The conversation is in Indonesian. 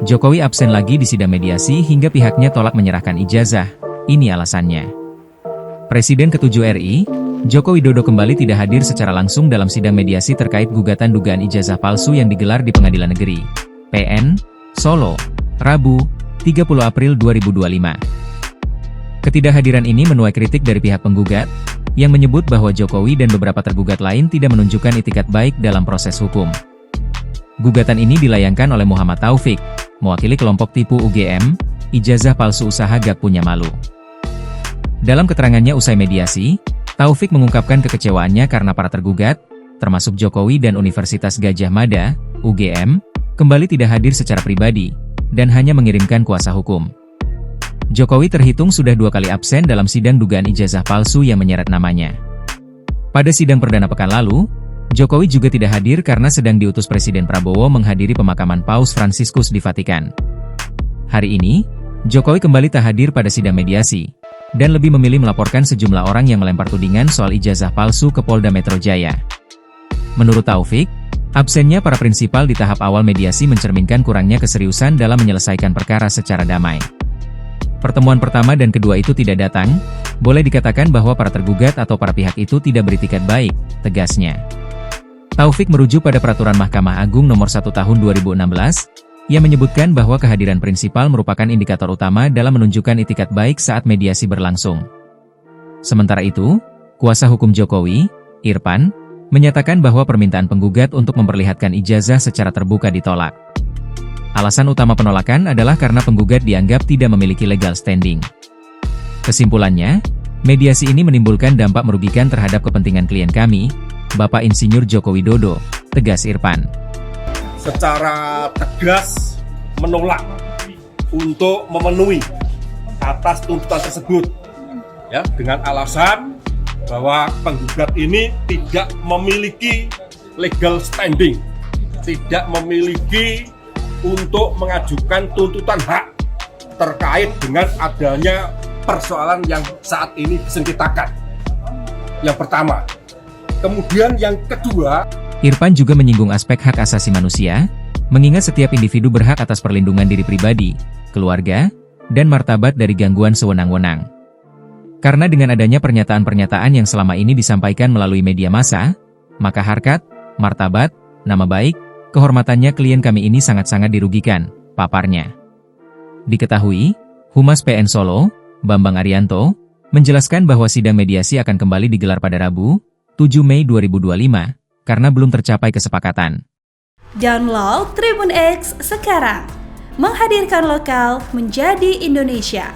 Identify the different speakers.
Speaker 1: Jokowi absen lagi di sidang mediasi hingga pihaknya tolak menyerahkan ijazah. Ini alasannya. Presiden ke-7 RI, Joko Widodo kembali tidak hadir secara langsung dalam sidang mediasi terkait gugatan dugaan ijazah palsu yang digelar di Pengadilan Negeri PN, Solo, Rabu, 30 April 2025. Ketidakhadiran ini menuai kritik dari pihak penggugat, yang menyebut bahwa Jokowi dan beberapa tergugat lain tidak menunjukkan itikat baik dalam proses hukum. Gugatan ini dilayangkan oleh Muhammad Taufik, mewakili kelompok tipu UGM, ijazah palsu usaha gak punya malu. Dalam keterangannya usai mediasi, Taufik mengungkapkan kekecewaannya karena para tergugat, termasuk Jokowi dan Universitas Gadjah Mada, UGM, kembali tidak hadir secara pribadi, dan hanya mengirimkan kuasa hukum. Jokowi terhitung sudah 2 kali absen dalam sidang dugaan ijazah palsu yang menyeret namanya. Pada sidang perdana pekan lalu, Jokowi juga tidak hadir karena sedang diutus Presiden Prabowo menghadiri pemakaman Paus Fransiskus di Vatikan. Hari ini, Jokowi kembali tak hadir pada sidang mediasi, dan lebih memilih melaporkan sejumlah orang yang melempar tudingan soal ijazah palsu ke Polda Metro Jaya. Menurut Taufik, absennya para prinsipal di tahap awal mediasi mencerminkan kurangnya keseriusan dalam menyelesaikan perkara secara damai. Pertemuan pertama dan kedua itu tidak datang, boleh dikatakan bahwa para tergugat atau para pihak itu tidak beritikat baik, tegasnya. Taufik merujuk pada Peraturan Mahkamah Agung Nomor 1 Tahun 2016, yang menyebutkan bahwa kehadiran prinsipal merupakan indikator utama dalam menunjukkan itikat baik saat mediasi berlangsung. Sementara itu, kuasa hukum Jokowi, Irfan, menyatakan bahwa permintaan penggugat untuk memperlihatkan ijazah secara terbuka ditolak. Alasan utama penolakan adalah karena penggugat dianggap tidak memiliki legal standing. Kesimpulannya, mediasi ini menimbulkan dampak merugikan terhadap kepentingan klien kami, Bapak Insinyur Joko Widodo, tegas Irfan.
Speaker 2: Secara tegas menolak untuk memenuhi atas tuntutan tersebut, ya, dengan alasan bahwa penggugat ini tidak memiliki legal standing, tidak memiliki untuk mengajukan tuntutan hak terkait dengan adanya persoalan yang saat ini disengketakan. Yang pertama. Kemudian yang kedua,
Speaker 1: Irfan juga menyinggung aspek hak asasi manusia, mengingat setiap individu berhak atas perlindungan diri pribadi, keluarga, dan martabat dari gangguan sewenang-wenang. Karena dengan adanya pernyataan-pernyataan yang selama ini disampaikan melalui media massa, maka harkat, martabat, nama baik, kehormatannya klien kami ini sangat-sangat dirugikan, paparnya. Diketahui, Humas PN Solo, Bambang Arianto, menjelaskan bahwa sidang mediasi akan kembali digelar pada Rabu, 7 Mei 2025, karena belum tercapai kesepakatan.
Speaker 3: Download Tribun X sekarang, menghadirkan lokal menjadi Indonesia.